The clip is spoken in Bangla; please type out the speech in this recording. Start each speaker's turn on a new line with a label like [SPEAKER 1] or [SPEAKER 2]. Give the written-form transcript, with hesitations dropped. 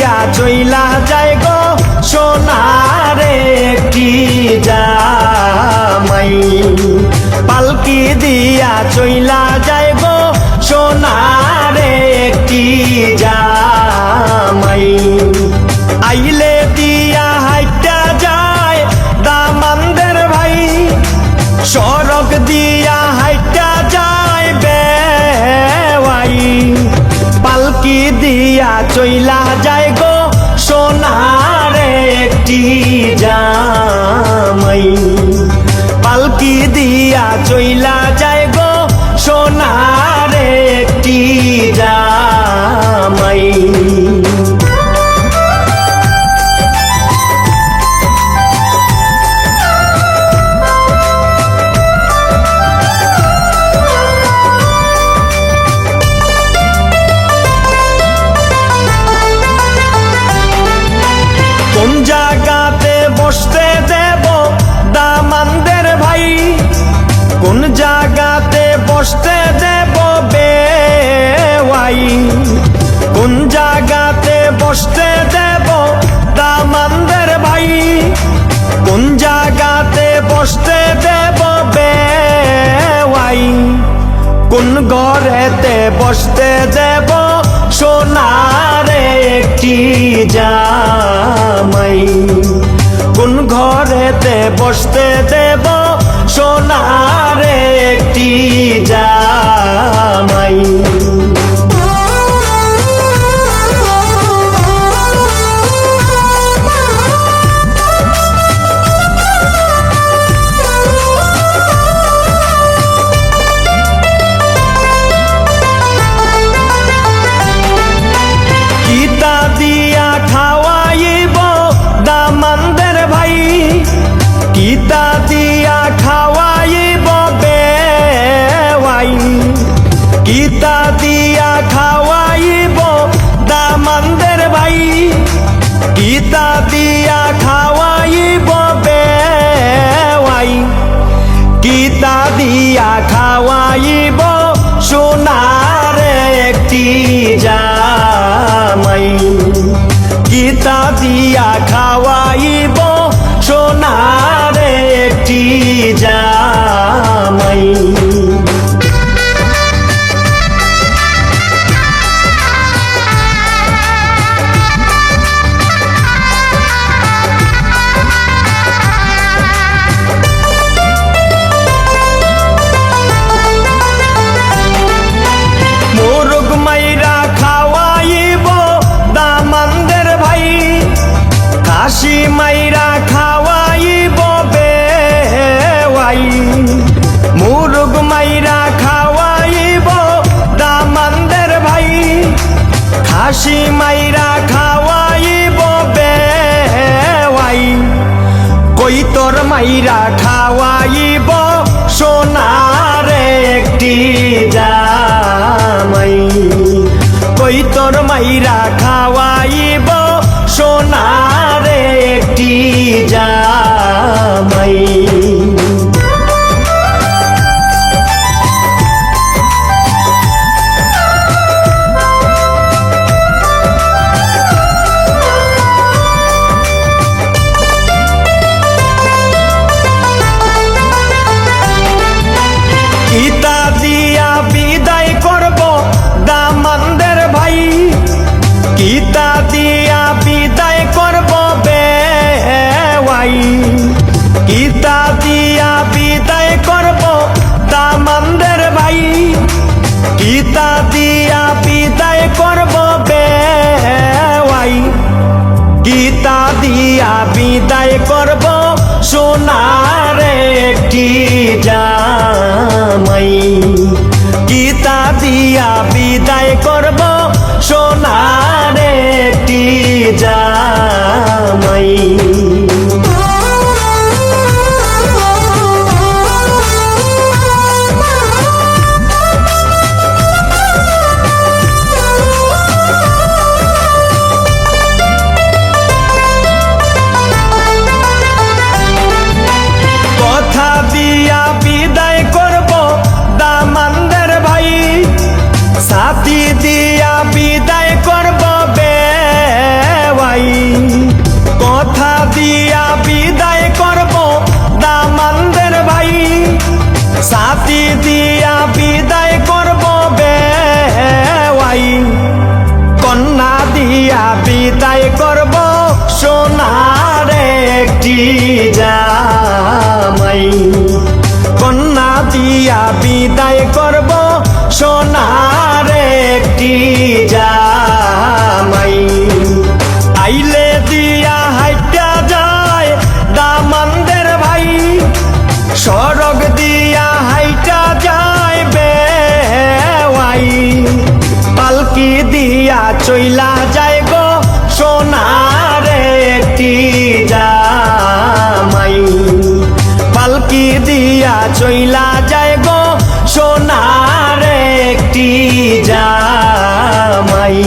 [SPEAKER 1] দিয়া চইলা যায় গো সোনার একটি জামাই পালকি দিয়া চইলা যায় গো সোনার একটি জামাই আইলে দিয়া হাইটা যায় দামানদের ভাই সড়ক দিয়া হাইটা যায় বেওয়াই পালকি দিয়া চইলা যায় গো সোনার একটি জামাই পালকি দিয়া চইলা যায় গো সোনার একটি জামাই কোন জায়গাতে বসতে দেব দামানদের ভাই কোন জায়গাতে বসতে দেব বেওয়াই কোন জায়গাতে বসতে দেব দামানদের ভাই কোন জায়গাতে বসতে দেব বেওয়াই কোন ঘরেতে বসতে দেব সোনার একটি জামাই কোন ঘরেতে বসতে দেব সোনার একটি জামাই কিতা দিয়া খাওয়াইব দামানদের ভাই কিতা দিয়া খাওয়াইব বেওয়াই কিতা দিয়া খাওয়াইব দামানদের ভাই কিতা দিয়া খাওয়াইব বেওয়াই কিতা দিয়া খাওয়াইব সোনার একটি জামাই কিতা দিয়া খাওয়াইব সোনার একটি জামাই মোরগ মাইরা খাওয়াইব দামানদের ভাই খাসি মাইরা খাওয়াইব বেওয়াই মোরগ মাইরা খাওয়াইব দামানদের ভাই খাসি মাইরা খাওয়াইব বেওয়াই কৈতর মাইরা খাওয়াইব সোনার একটি জামাই কৈতর মাইরা খাওয়াইব সোনার একটি জামাই কিতা দিয়া বিদায় করব দামানদের ভাই কিতা দিয়া বিদায় করব বেওয়াই কিতা দিয়া বিদায় করব দামানদের ভাই কিতা দিয়া বিদায় করব বেওয়াই কিতা দিয়া বিদায় করব সোনার একটি জামাই কিতা দিয়া বিদায় করব সোনার একটি জামাই কথা দিয়া বিদায় করব দামানদের ভাই সাথী দিয়া বিদায় করব বিদায় করব সোনার একটি জামাই কন্যা দিয়া বিদায় করব সোনার একটি জামাই আইলে দিয়া হাইটা যায় দামানদের ভাই সড়ক দিয়া হাইটা যায় বেওয়াই পালকি দিয়া চইলা যায় গো সোনার একটি জামাই পালকি দিয়া চইলা যায় গো সোনার একটি জামাই